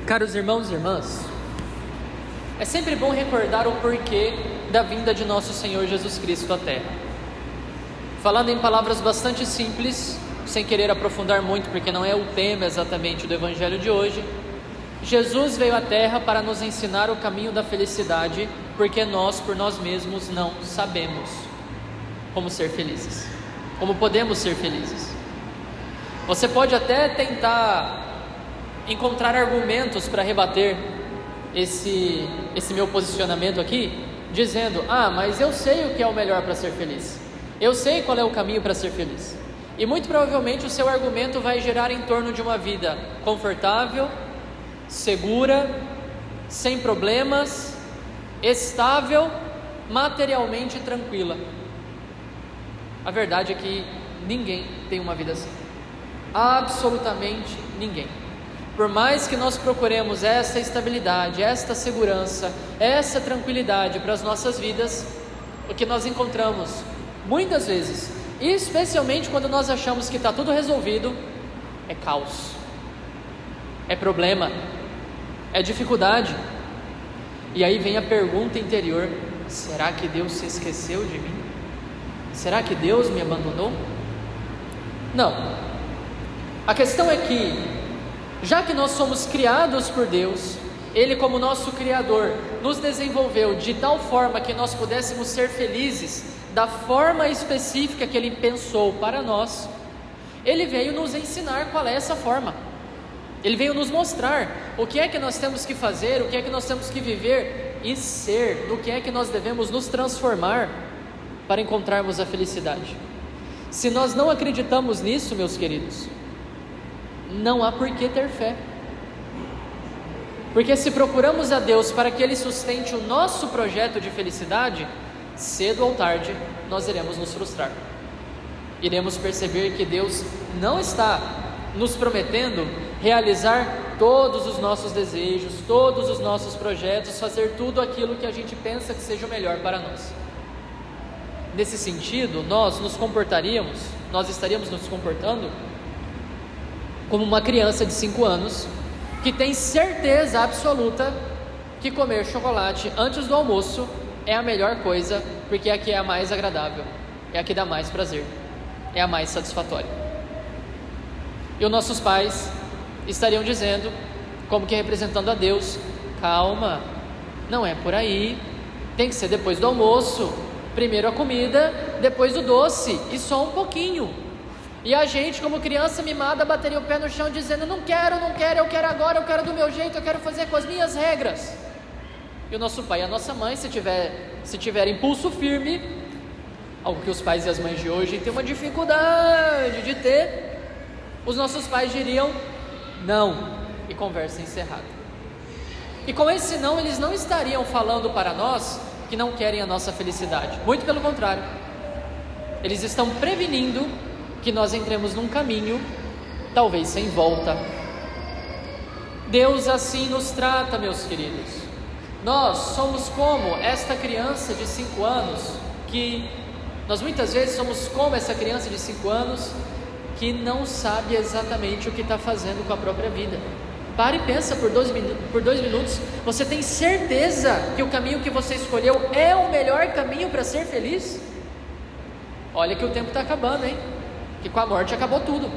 Caros irmãos e irmãs, é sempre bom recordar o porquê da vinda de nosso Senhor Jesus Cristo à Terra. Falando em palavras bastante simples, sem querer aprofundar muito, porque não é o tema exatamente do Evangelho de hoje, Jesus veio à Terra para nos ensinar o caminho da felicidade, porque nós, por nós mesmos, não sabemos como ser felizes, como podemos ser felizes. Você pode até tentar encontrar argumentos para rebater esse meu posicionamento aqui, dizendo: mas eu sei o que é o melhor para ser feliz, eu sei qual é o caminho para ser feliz. E muito provavelmente o seu argumento vai girar em torno de uma vida confortável, segura, sem problemas, estável, materialmente tranquila. A verdade é que ninguém tem uma vida assim, absolutamente ninguém. Por mais que nós procuremos essa estabilidade, esta segurança, essa tranquilidade para as nossas vidas, o que nós encontramos muitas vezes, e especialmente quando nós achamos que está tudo resolvido, é caos, é problema, é dificuldade. E aí vem a pergunta interior: será que Deus se esqueceu de mim? Será que Deus me abandonou? Não. A questão é que, já que nós somos criados por Deus, Ele, como nosso Criador, nos desenvolveu de tal forma que nós pudéssemos ser felizes da forma específica que Ele pensou para nós. Ele veio nos ensinar qual é essa forma. Ele veio nos mostrar o que é que nós temos que fazer, o que é que nós temos que viver e ser, do que é que nós devemos nos transformar para encontrarmos a felicidade. Se nós não acreditamos nisso, meus queridos, não há por que ter fé. Porque se procuramos a Deus para que Ele sustente o nosso projeto de felicidade, cedo ou tarde nós iremos nos frustrar. Iremos perceber que Deus não está nos prometendo realizar todos os nossos desejos, todos os nossos projetos, fazer tudo aquilo que a gente pensa que seja o melhor para nós. Nesse sentido, nós estaríamos nos comportando como uma criança de 5 anos que tem certeza absoluta que comer chocolate antes do almoço é a melhor coisa, porque é a que é a mais agradável, é a que dá mais prazer, é a mais satisfatória. E os nossos pais estariam dizendo, como que representando a Deus: calma, não é por aí, tem que ser depois do almoço, primeiro a comida, depois o doce, e só um pouquinho. E a gente, como criança mimada, bateria o pé no chão dizendo: não quero, eu quero agora, eu quero do meu jeito, eu quero fazer com as minhas regras. E o nosso pai e a nossa mãe, se tiver impulso firme, algo que os pais e as mães de hoje têm uma dificuldade de ter, os nossos pais diriam não, e conversa encerrada. E com esse não, eles não estariam falando para nós que não querem a nossa felicidade, muito pelo contrário, eles estão prevenindo que nós entremos num caminho, talvez sem volta. Deus assim nos trata, meus queridos. Nós somos como esta criança de 5 anos, que nós muitas vezes somos como essa criança de 5 anos, que não sabe exatamente o que está fazendo com a própria vida. Pare e pensa por 2 minutos, você tem certeza que o caminho que você escolheu é o melhor caminho para ser feliz? Olha que o tempo está acabando, hein? Que com a morte acabou tudo.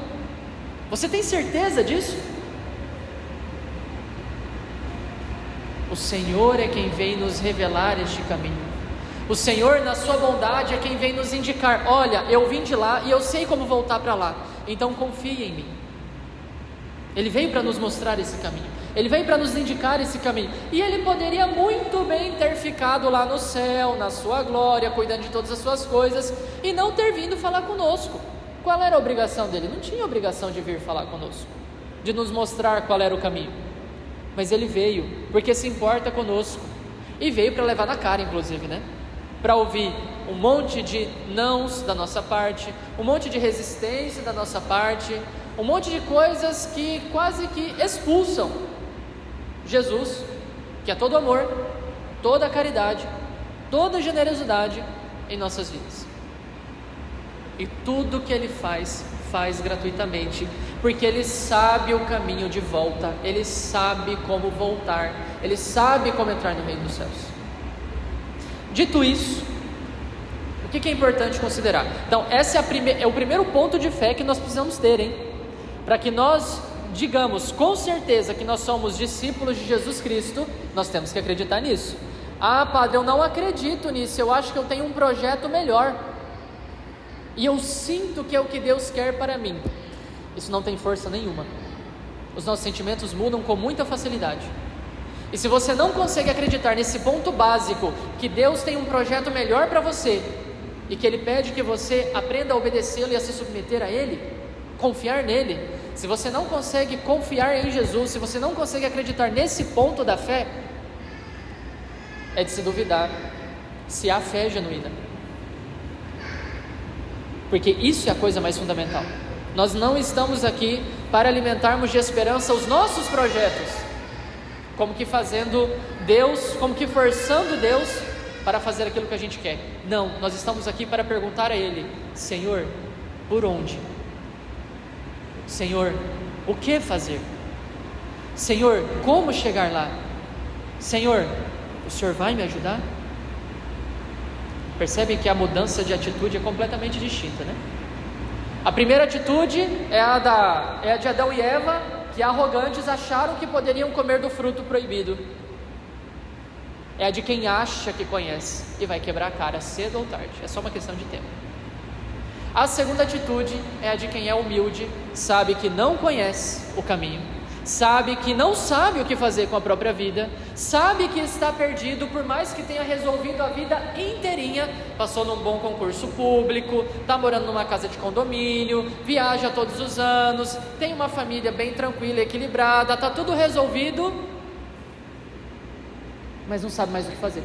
Você tem certeza disso? O Senhor é quem vem nos revelar este caminho. O Senhor, na sua bondade, é quem vem nos indicar: olha, eu vim de lá e eu sei como voltar para lá, então confie em mim. Ele veio para nos mostrar esse caminho, Ele veio para nos indicar esse caminho, e Ele poderia muito bem ter ficado lá no céu, na sua glória, cuidando de todas as suas coisas, e não ter vindo falar conosco. Qual era a obrigação dele? Não tinha obrigação de vir falar conosco, de nos mostrar qual era o caminho, mas Ele veio porque se importa conosco, e veio para levar na cara, inclusive, né? Para ouvir um monte de nãos da nossa parte, um monte de resistência da nossa parte, um monte de coisas que quase que expulsam Jesus, que é todo amor, toda caridade, toda generosidade em nossas vidas. E tudo que Ele faz faz gratuitamente, porque Ele sabe o caminho de volta, Ele sabe como voltar, Ele sabe como entrar no reino dos céus. Dito isso, o que é importante considerar? Então, esse é o primeiro ponto de fé que nós precisamos ter, hein? Para que nós digamos com certeza que nós somos discípulos de Jesus Cristo, nós temos que acreditar nisso. Ah, padre, eu não acredito nisso, eu acho que eu tenho um projeto melhor, e eu sinto que é o que Deus quer para mim. Isso não tem força nenhuma. Os nossos sentimentos mudam com muita facilidade. E se você não consegue acreditar nesse ponto básico, que Deus tem um projeto melhor para você, e que Ele pede que você aprenda a obedecê-lo e a se submeter a Ele, confiar nele, se você não consegue confiar em Jesus, se você não consegue acreditar nesse ponto da fé, é de se duvidar se há fé genuína. Porque isso é a coisa mais fundamental. Nós não estamos aqui para alimentarmos de esperança os nossos projetos, como que fazendo Deus, como que forçando Deus para fazer aquilo que a gente quer. Não, nós estamos aqui para perguntar a Ele: Senhor, por onde? Senhor, o que fazer? Senhor, como chegar lá? Senhor, o Senhor vai me ajudar? Percebem que a mudança de atitude é completamente distinta, né? A primeira atitude é a de Adão e Eva, que arrogantes acharam que poderiam comer do fruto proibido. É a de quem acha que conhece e vai quebrar a cara cedo ou tarde, é só uma questão de tempo. A segunda atitude é a de quem é humilde, sabe que não conhece o caminho, sabe que não sabe o que fazer com a própria vida, sabe que está perdido, por mais que tenha resolvido a vida inteirinha, passou num bom concurso público, está morando numa casa de condomínio, viaja todos os anos, tem uma família bem tranquila e equilibrada, está tudo resolvido, mas não sabe mais o que fazer.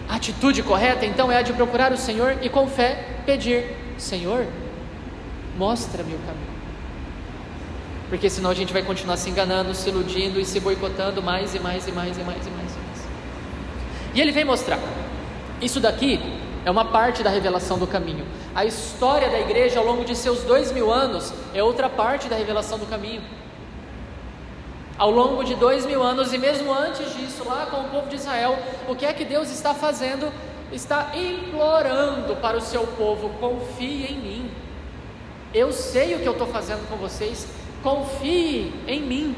A atitude correta então é a de procurar o Senhor e com fé pedir: Senhor, mostra-me o caminho. Porque senão a gente vai continuar se enganando, se iludindo e se boicotando mais e mais e mais e mais e mais e mais. E Ele vem mostrar. Isso daqui é uma parte da revelação do caminho. A história da igreja ao longo de seus 2000 anos é outra parte da revelação do caminho. Ao longo de 2000 anos e mesmo antes disso, lá com o povo de Israel, o que é que Deus está fazendo? Está implorando para o seu povo: confie em mim. Eu sei o que eu estou fazendo com vocês, confie em mim.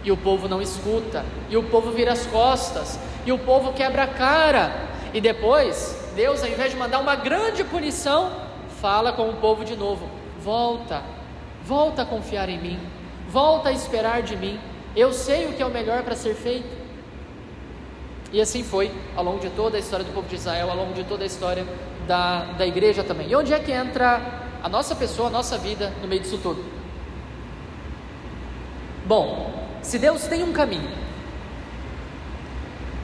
E o povo não escuta, e o povo vira as costas, e o povo quebra a cara. E depois, Deus, ao invés de mandar uma grande punição, fala com o povo de novo: volta a confiar em mim, volta a esperar de mim, eu sei o que é o melhor para ser feito. E assim foi ao longo de toda a história do povo de Israel, ao longo de toda a história da igreja também. E onde é que entra a nossa pessoa, a nossa vida no meio disso tudo? Bom, se Deus tem um caminho,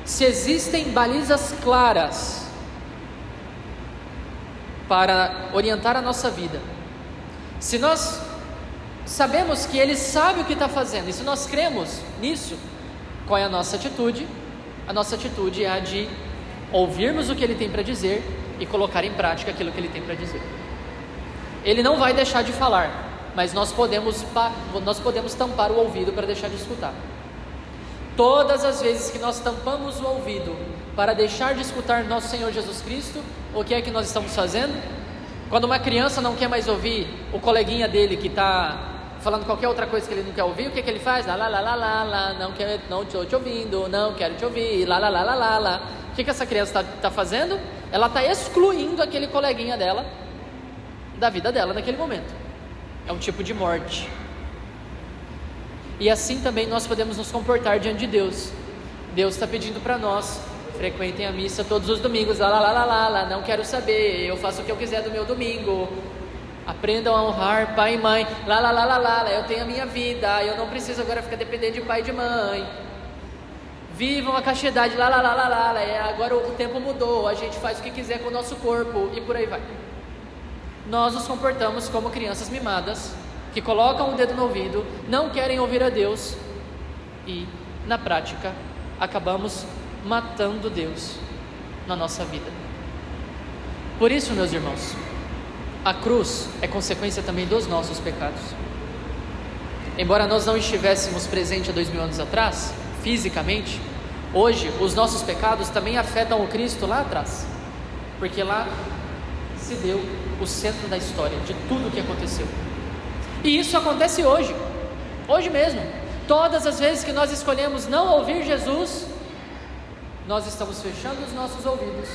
se existem balizas claras para orientar a nossa vida, se nós sabemos que Ele sabe o que está fazendo, e se nós cremos nisso, qual é a nossa atitude? A nossa atitude é a de ouvirmos o que Ele tem para dizer e colocar em prática aquilo que Ele tem para dizer. Ele não vai deixar de falar, mas nós podemos tampar o ouvido para deixar de escutar. Todas as vezes que nós tampamos o ouvido para deixar de escutar nosso Senhor Jesus Cristo, o que é que nós estamos fazendo? Quando uma criança não quer mais ouvir o coleguinha dele que está falando qualquer outra coisa que ele não quer ouvir, o que ele faz? Lá, lá, lá, lá, lá, lá, não estou te ouvindo, não quero te ouvir, lá, lá, lá, lá, lá, lá. O que essa criança está fazendo? Ela está excluindo aquele coleguinha dela da vida dela naquele momento. É um tipo de morte. E assim também nós podemos nos comportar diante de Deus. Deus está pedindo para nós: frequentem a missa todos os domingos, lá, lá, lá, lá, lá, lá, não quero saber, eu faço o que eu quiser do meu domingo. Aprendam a honrar pai e mãe, lá, lá, lá, lá, lá, eu tenho a minha vida, eu não preciso agora ficar dependendo de pai e de mãe. Vivam a castidade, lá, lá, lá, lá, lá, agora o tempo mudou, a gente faz o que quiser com o nosso corpo e por aí vai. Nós nos comportamos como crianças mimadas, que colocam o dedo no ouvido, não querem ouvir a Deus e, na prática, acabamos matando Deus na nossa vida. Por isso, meus irmãos, a cruz é consequência também dos nossos pecados. Embora nós não estivéssemos presentes há 2000 anos atrás, fisicamente, hoje os nossos pecados também afetam o Cristo lá atrás, porque lá se deu o centro da história, de tudo o que aconteceu. E isso acontece hoje mesmo. Todas as vezes que nós escolhemos não ouvir Jesus, nós estamos fechando os nossos ouvidos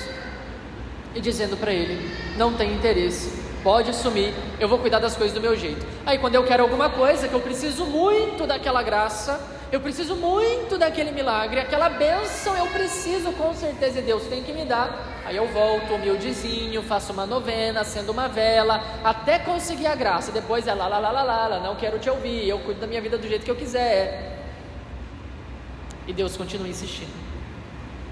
e dizendo para Ele: não tem interesse, pode sumir, eu vou cuidar das coisas do meu jeito. Aí quando eu quero alguma coisa, que eu preciso muito daquela graça, eu preciso muito daquele milagre, aquela bênção eu preciso com certeza, e Deus tem que me dar. Aí eu volto humildezinho, faço uma novena, acendo uma vela, até conseguir a graça. Depois é lá, não quero te ouvir, eu cuido da minha vida do jeito que eu quiser. E Deus continua insistindo,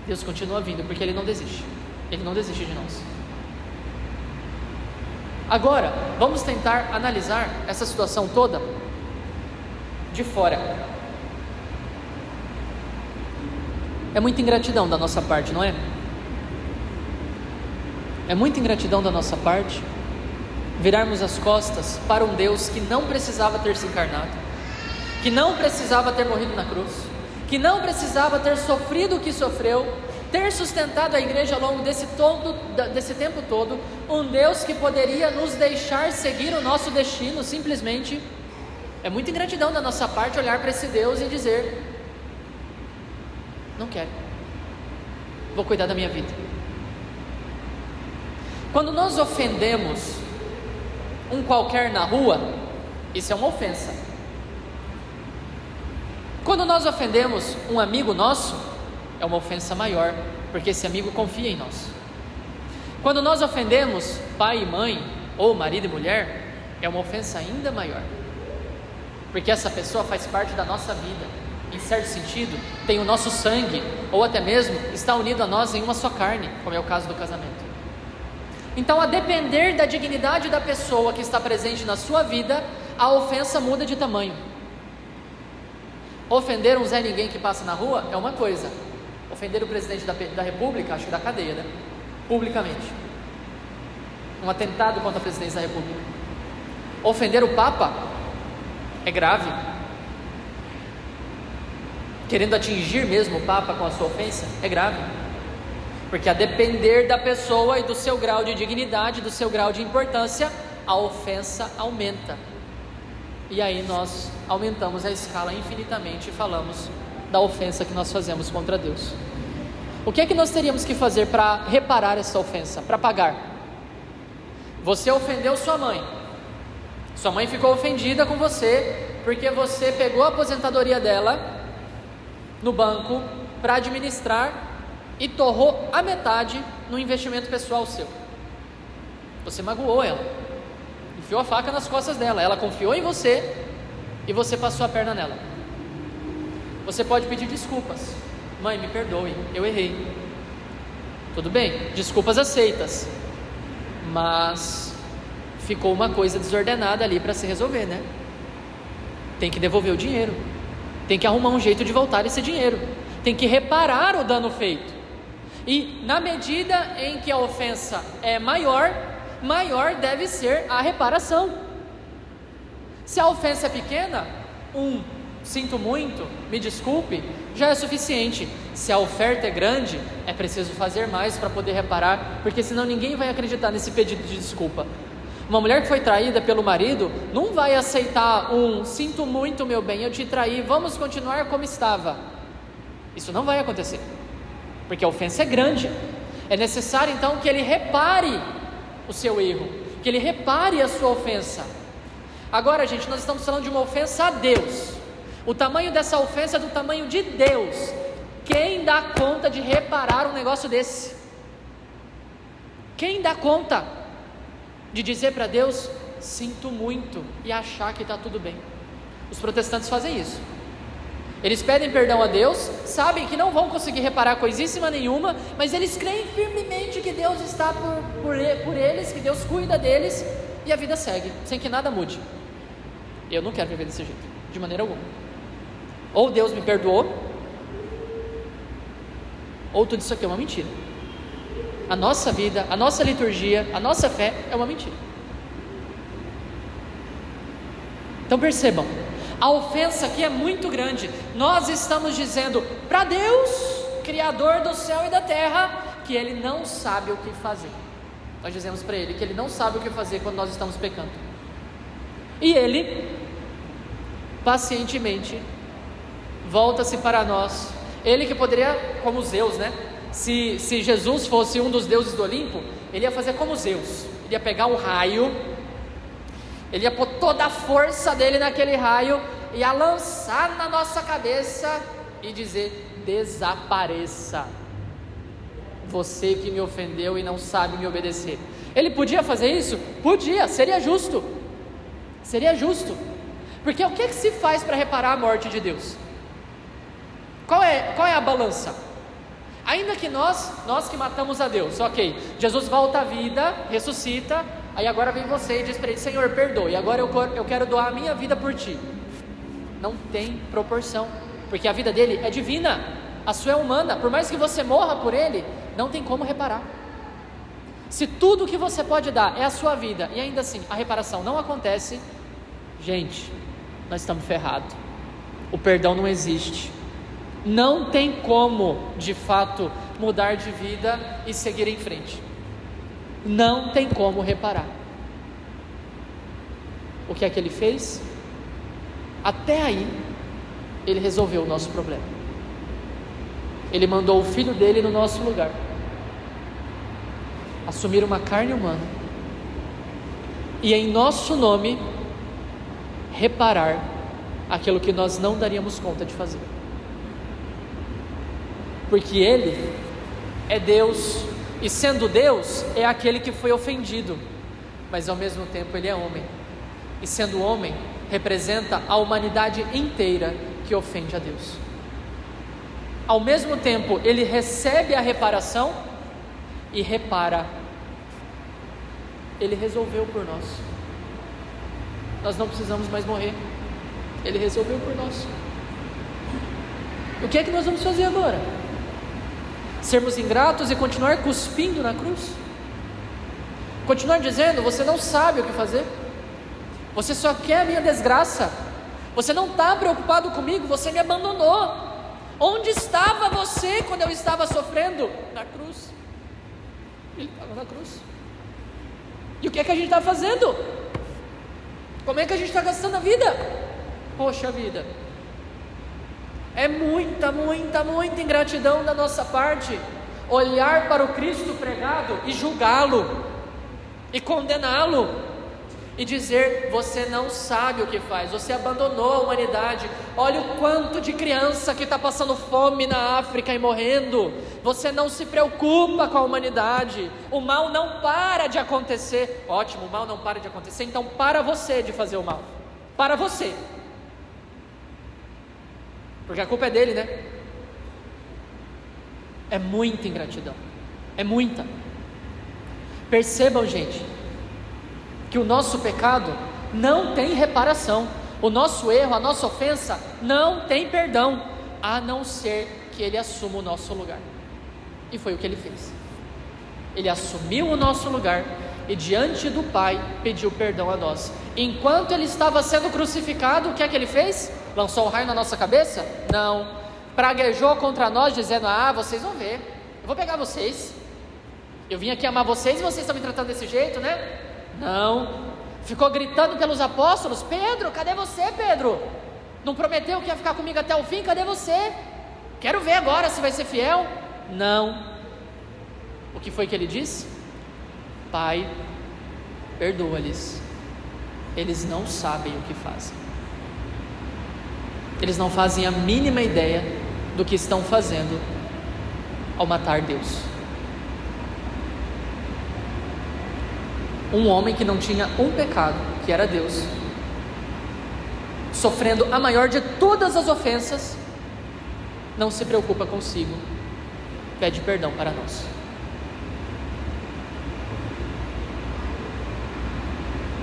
Deus continua vindo, porque Ele não desiste, Ele não desiste de nós. Agora, vamos tentar analisar essa situação toda de fora. É muita ingratidão da nossa parte, não é? É muita ingratidão da nossa parte virarmos as costas para um Deus que não precisava ter se encarnado, que não precisava ter morrido na cruz, que não precisava ter sofrido o que sofreu, ter sustentado a igreja ao longo desse tempo todo, um Deus que poderia nos deixar seguir o nosso destino simplesmente. É muita ingratidão da nossa parte olhar para esse Deus e dizer: não quero, vou cuidar da minha vida. Quando nós ofendemos um qualquer na rua, isso é uma ofensa. Quando nós ofendemos um amigo nosso, é uma ofensa maior, porque esse amigo confia em nós. Quando nós ofendemos pai e mãe, ou marido e mulher, é uma ofensa ainda maior, porque essa pessoa faz parte da nossa vida, em certo sentido, tem o nosso sangue, ou até mesmo está unido a nós em uma só carne, como é o caso do casamento. Então, a depender da dignidade da pessoa que está presente na sua vida, a ofensa muda de tamanho. Ofender um Zé Ninguém que passa na rua é uma coisa, ofender o presidente da república, acho que dá cadeia, né? Publicamente, um atentado contra a presidência da república. Ofender o Papa é grave, querendo atingir mesmo o Papa com a sua ofensa, é grave, porque a depender da pessoa e do seu grau de dignidade, do seu grau de importância, a ofensa aumenta. E aí nós aumentamos a escala infinitamente e falamos da ofensa que nós fazemos contra Deus. O que é que nós teríamos que fazer para reparar essa ofensa, para pagar? Você ofendeu sua mãe ficou ofendida com você, porque você pegou a aposentadoria dela no banco para administrar e torrou a metade no investimento pessoal seu. Você magoou ela, enfiou a faca nas costas dela, ela confiou em você e você passou a perna nela. Você pode pedir desculpas: mãe, me perdoe, eu errei. Tudo bem, desculpas aceitas, mas ficou uma coisa desordenada ali para se resolver, né? Tem que devolver o dinheiro, tem que arrumar um jeito de voltar esse dinheiro, tem que reparar o dano feito. E na medida em que a ofensa é maior deve ser a reparação. Se a ofensa é pequena, sinto muito, me desculpe, já é suficiente. Se a oferta é grande, é preciso fazer mais para poder reparar, porque senão ninguém vai acreditar nesse pedido de desculpa. Uma mulher que foi traída pelo marido não vai aceitar sinto muito, meu bem, eu te traí, vamos continuar como estava. Isso não vai acontecer, porque a ofensa é grande. É necessário então que ele repare o seu erro, que ele repare a sua ofensa. Agora, gente, nós estamos falando de uma ofensa a Deus. O tamanho dessa ofensa é do tamanho de Deus. Quem dá conta de reparar um negócio desse? Quem dá conta de dizer para Deus, sinto muito, e achar que está tudo bem? Os protestantes fazem isso. Eles pedem perdão a Deus, sabem que não vão conseguir reparar coisíssima nenhuma, mas eles creem firmemente que Deus está por eles, que Deus cuida deles, e a vida segue, sem que nada mude. Eu não quero viver desse jeito, de maneira alguma. Ou Deus me perdoou, ou tudo isso aqui é uma mentira. a nossa vida, a nossa liturgia, a nossa fé é uma mentira. Então percebam, a ofensa aqui é muito grande. Nós estamos dizendo para Deus, Criador do céu e da terra, que Ele não sabe o que fazer. Nós dizemos para Ele que Ele não sabe o que fazer quando nós estamos pecando. E Ele, pacientemente, volta-se para nós. Ele que poderia, como Zeus, né? Se Jesus fosse um dos deuses do Olimpo, Ele ia fazer como Zeus. Ele ia pegar um raio, Ele ia pôr toda a força dele naquele raio, ia lançar na nossa cabeça e dizer: desapareça, você que me ofendeu e não sabe me obedecer. Ele podia fazer isso? Podia, seria justo. Seria justo. Porque o que se faz para reparar a morte de Deus? Qual é a balança? Ainda que nós que matamos a Deus, ok, Jesus volta à vida, ressuscita, aí agora vem você e diz para Ele: Senhor, perdoe, agora eu quero doar a minha vida por Ti. Não tem proporção, porque a vida dele é divina, a sua é humana. Por mais que você morra por Ele, não tem como reparar. Se tudo que você pode dar é a sua vida, e ainda assim a reparação não acontece, gente, nós estamos ferrados. O perdão não existe. Não tem como, de fato, mudar de vida e seguir em frente. Não tem como reparar. O que é que Ele fez? Até aí, Ele resolveu o nosso problema. Ele mandou o Filho dele no nosso lugar, assumir uma carne humana, e em nosso nome, reparar aquilo que nós não daríamos conta de fazer. Porque Ele é Deus, e sendo Deus, é aquele que foi ofendido, mas ao mesmo tempo Ele é homem, e sendo homem, representa a humanidade inteira que ofende a Deus. Ao mesmo tempo, Ele recebe a reparação e repara. Ele resolveu por nós. Nós não precisamos mais morrer. Ele resolveu por nós. O que é que nós vamos fazer agora? Sermos ingratos e continuar cuspindo na cruz? Continuar dizendo: você não sabe o que fazer, você só quer a minha desgraça, você não está preocupado comigo, você me abandonou. Onde estava você quando eu estava sofrendo? Na cruz. Ele estava na cruz. E o que é que a gente está fazendo? Como é que a gente está gastando a vida? Poxa vida, é muita ingratidão da nossa parte olhar para o Cristo pregado e julgá-lo e condená-lo e dizer: você não sabe o que faz, você abandonou a humanidade. Olha o quanto de criança que está passando fome na África e morrendo. Você não se preocupa com a humanidade. O mal não para de acontecer. Ótimo, o mal não para de acontecer, então para você de fazer o mal. Para você, porque a culpa é dele, né? É muita ingratidão, é muita. Percebam, gente, que o nosso pecado não tem reparação. O nosso erro, a nossa ofensa não tem perdão, a não ser que Ele assuma o nosso lugar. E foi o que Ele fez. Ele assumiu o nosso lugar e diante do Pai pediu perdão a nós. Enquanto Ele estava sendo crucificado, o que é que Ele fez? Lançou um raio na nossa cabeça? Não. Praguejou contra nós dizendo: vocês vão ver, eu vou pegar vocês, eu vim aqui amar vocês e vocês estão me tratando desse jeito, né? Não. Ficou gritando pelos apóstolos: Pedro, cadê você, Pedro? Não prometeu que ia ficar comigo até o fim? Cadê você? Quero ver agora se vai ser fiel. Não. O que foi que ele disse? Pai, perdoa-lhes, eles não sabem o que fazem. Eles não fazem a mínima ideia do que estão fazendo ao matar Deus. Um homem que não tinha um pecado, que era Deus, sofrendo a maior de todas as ofensas, não se preocupa consigo, pede perdão para nós.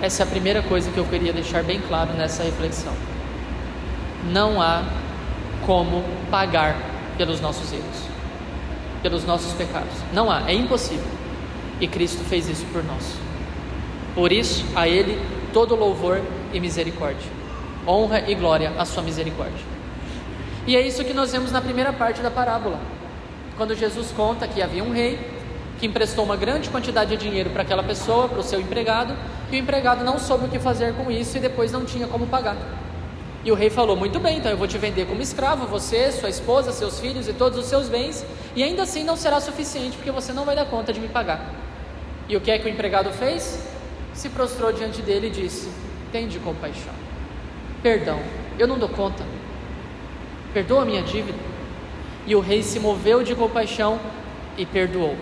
Essa é a primeira coisa que eu queria deixar bem claro nessa reflexão. Não há como pagar pelos nossos erros. pelos nossos pecados. Não há, é impossível. E Cristo fez isso por nós. Por isso, a Ele todo louvor e misericórdia, honra e glória à sua misericórdia. E é isso que nós vemos na primeira parte da parábola, quando Jesus conta que havia um rei que emprestou uma grande quantidade de dinheiro para aquela pessoa, para o seu empregado, e o empregado não soube o que fazer com isso e depois não tinha como pagar. E o rei falou: muito bem, então eu vou te vender como escravo, você, sua esposa, seus filhos e todos os seus bens, e ainda assim não será suficiente, porque você não vai dar conta de me pagar. E o que é que o empregado fez? Se prostrou diante dele e disse: tende compaixão, perdão, eu não dou conta, perdoa a minha dívida. E o rei se moveu de compaixão e perdoou,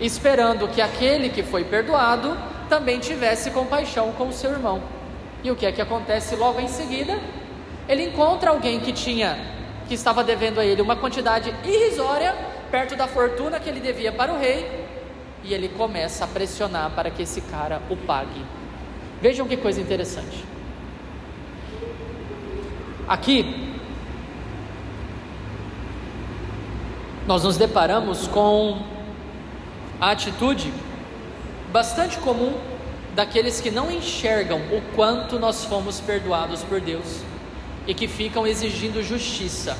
esperando que aquele que foi perdoado também tivesse compaixão com o seu irmão. E o que é que acontece logo em seguida? Ele encontra alguém que estava devendo a ele uma quantidade irrisória, perto da fortuna que ele devia para o rei, e ele começa a pressionar para que esse cara o pague. Vejam que coisa interessante. Aqui nós nos deparamos com a atitude bastante comum daqueles que não enxergam o quanto nós fomos perdoados por Deus e que ficam exigindo justiça.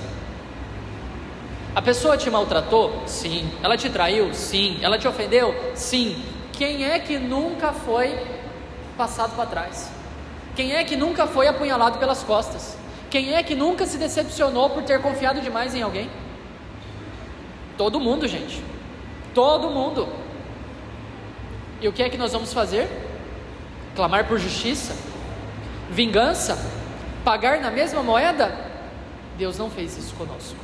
A pessoa te maltratou? Sim. Ela te traiu? Sim. Ela te ofendeu? Sim. Quem é que nunca foi passado para trás? Quem é que nunca foi apunhalado pelas costas? Quem é que nunca se decepcionou por ter confiado demais em alguém? Todo mundo, gente. Todo mundo. E o que é que nós vamos fazer? Clamar por justiça? Vingança? Pagar na mesma moeda? Deus não fez isso conosco.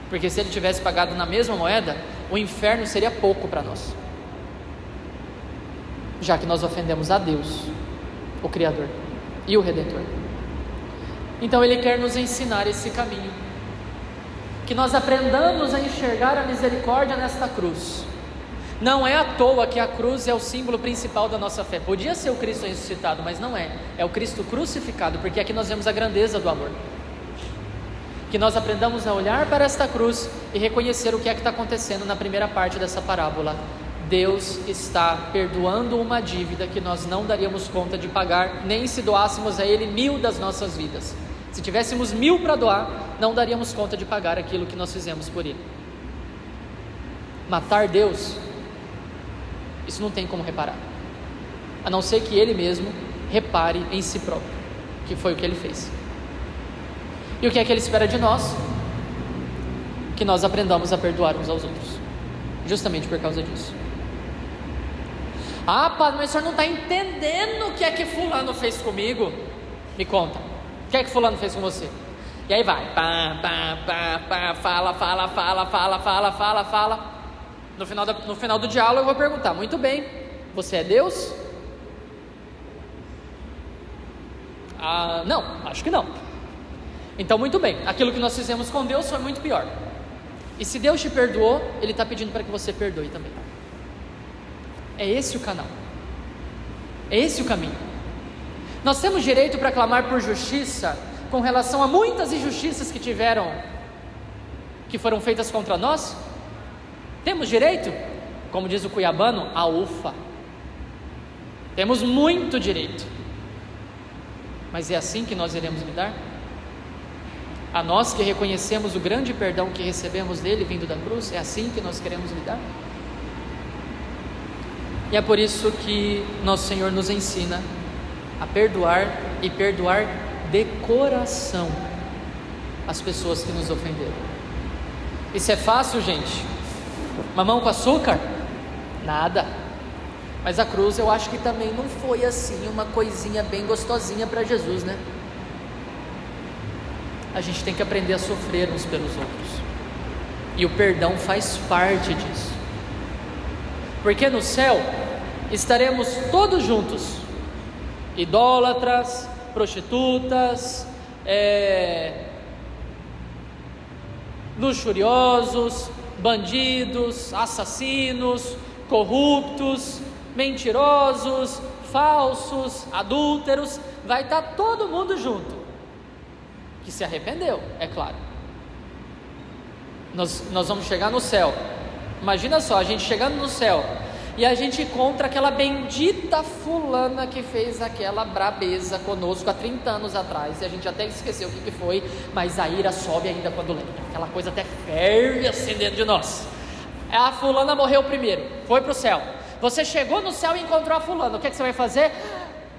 Porque se Ele tivesse pagado na mesma moeda, o inferno seria pouco para nós, já que nós ofendemos a Deus, o Criador e o Redentor. Então Ele quer nos ensinar esse caminho, que nós aprendamos a enxergar a misericórdia nesta cruz. Não é à toa que a cruz é o símbolo principal da nossa fé. Podia ser o Cristo ressuscitado, mas não é. É o Cristo crucificado, porque aqui nós vemos a grandeza do amor. Que nós aprendamos a olhar para esta cruz e reconhecer o que é que está acontecendo na primeira parte dessa parábola. Deus está perdoando uma dívida que nós não daríamos conta de pagar, nem se doássemos a Ele 1000 das nossas vidas. Se tivéssemos 1000 para doar, não daríamos conta de pagar aquilo que nós fizemos por Ele. Matar Deus, isso não tem como reparar, a não ser que Ele mesmo repare em si próprio, que foi o que Ele fez. E o que é que Ele espera de nós? Que nós aprendamos a perdoar uns aos outros, justamente por causa disso. Ah, padre, mas o senhor não está entendendo o que é que fulano fez comigo? Me conta, o que é que fulano fez com você? E aí vai, fala. No final do diálogo eu vou perguntar: muito bem, você é Deus? Ah, não, acho que não. Então muito bem, aquilo que nós fizemos com Deus foi muito pior. E se Deus te perdoou, Ele está pedindo para que você perdoe também. É esse o canal, é esse o caminho. Nós temos direito para clamar por justiça com relação a muitas injustiças que foram feitas contra nós? Temos direito? Como diz o cuiabano, a ufa. Temos muito direito. Mas é assim que nós iremos lidar? A nós que reconhecemos o grande perdão que recebemos dele vindo da cruz, é assim que nós queremos lidar? E é por isso que nosso Senhor nos ensina a perdoar, e perdoar de coração as pessoas que nos ofenderam. Isso é fácil, gente? Mamão com açúcar? Nada. Mas a cruz eu acho que também não foi assim uma coisinha bem gostosinha para Jesus, né? A gente tem que aprender a sofrer uns pelos outros, e o perdão faz parte disso, porque no céu estaremos todos juntos, idólatras, prostitutas, luxuriosos, bandidos, assassinos, corruptos, mentirosos, falsos, adúlteros. Vai estar todo mundo junto, que se arrependeu, é claro. Nós vamos chegar no céu. Imagina só, a gente chegando no céu e a gente encontra aquela bendita fulana que fez aquela brabeza conosco há 30 anos atrás, e a gente até esqueceu o que foi, mas a ira sobe ainda quando lembra, aquela coisa até ferve assim dentro de nós. A fulana morreu primeiro, foi para o céu. Você chegou no céu e encontrou a fulana, o que você vai fazer?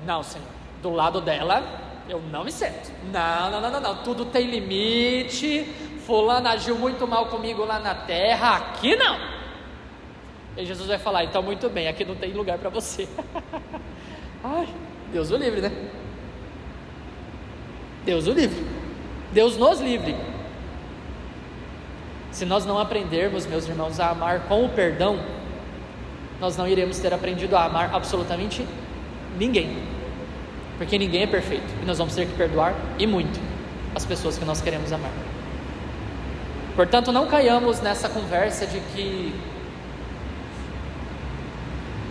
Não, Senhor, do lado dela eu não me sento. Não, tudo tem limite. Fulano agiu muito mal comigo lá na terra, aqui não. E Jesus vai falar: então muito bem, aqui não tem lugar para você. Ai, Deus o livre, né? Deus o livre, Deus nos livre. Se nós não aprendermos, meus irmãos, a amar com o perdão, nós não iremos ter aprendido a amar absolutamente ninguém, porque ninguém é perfeito, e nós vamos ter que perdoar, e muito, as pessoas que nós queremos amar. Portanto, não caiamos nessa conversa de que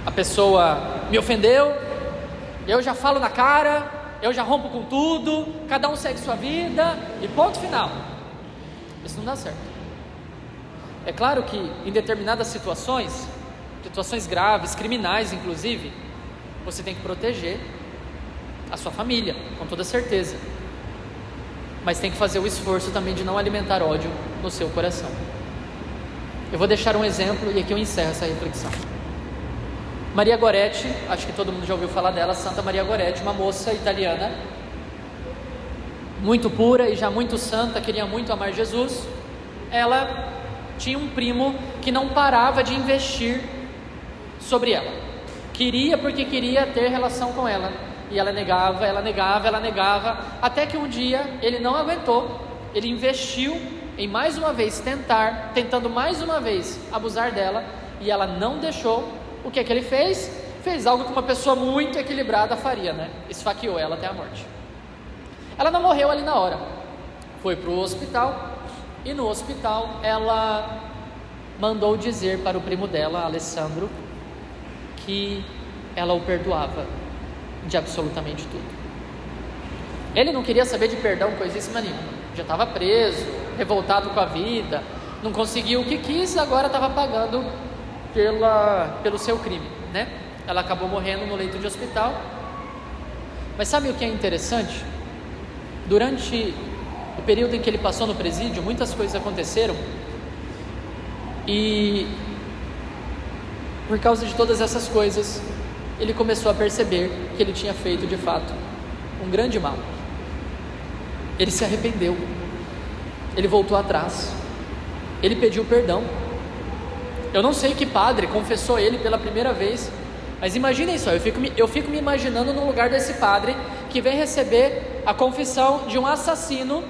a pessoa me ofendeu, eu já falo na cara, eu já rompo com tudo, cada um segue sua vida e ponto final. Isso não dá certo. É claro que em determinadas situações graves, criminais inclusive, você tem que proteger a sua família, com toda certeza, mas tem que fazer o esforço também de não alimentar ódio no seu coração. Eu vou deixar um exemplo e aqui eu encerro essa reflexão. Maria Goretti, acho que todo mundo já ouviu falar dela, Santa Maria Goretti, uma moça italiana, muito pura e já muito santa, queria muito amar Jesus. Ela tinha um primo que não parava de investir sobre ela, queria porque queria ter relação com ela, e ela negava, até que um dia ele não aguentou, ele investiu em mais uma vez tentando mais uma vez abusar dela, e ela não deixou. O que é que ele fez? Fez algo que uma pessoa muito equilibrada faria, né? Esfaqueou ela até a morte. Ela não morreu ali na hora, foi para o hospital, e no hospital ela mandou dizer para o primo dela, Alessandro, que ela o perdoava de absolutamente tudo. Ele não queria saber de perdão coisíssima nenhuma, já estava preso, revoltado com a vida, não conseguiu o que quis, agora estava pagando pelo seu crime, né? Ela acabou morrendo no leito de hospital. Mas sabe o que é interessante? Durante o período em que ele passou no presídio, muitas coisas aconteceram, e por causa de todas essas coisas, ele começou a perceber que ele tinha feito de fato um grande mal. Ele se arrependeu, ele voltou atrás, ele pediu perdão. Eu não sei que padre confessou ele pela primeira vez, mas imaginem só, eu fico me imaginando no lugar desse padre que vem receber a confissão de um assassino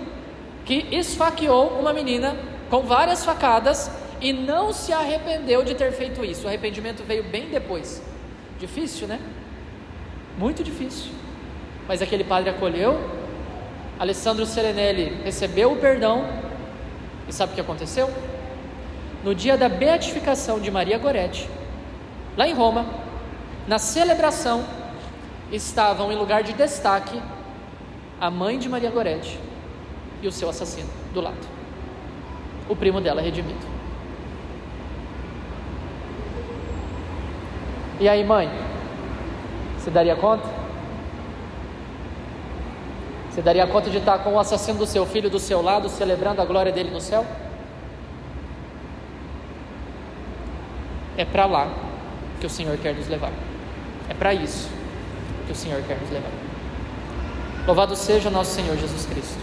que esfaqueou uma menina com várias facadas e não se arrependeu de ter feito isso. O arrependimento veio bem depois. Difícil, né? Muito difícil. Mas aquele padre acolheu, Alessandro Serenelli recebeu o perdão, e sabe o que aconteceu? No dia da beatificação de Maria Goretti, lá em Roma, na celebração, estavam em lugar de destaque a mãe de Maria Goretti e o seu assassino do lado, o primo dela redimido. E aí, mãe, você daria conta? Você daria conta de estar com o assassino do seu filho do seu lado, celebrando a glória dele no céu? É para lá que o Senhor quer nos levar. É para isso que o Senhor quer nos levar. Louvado seja nosso Senhor Jesus Cristo.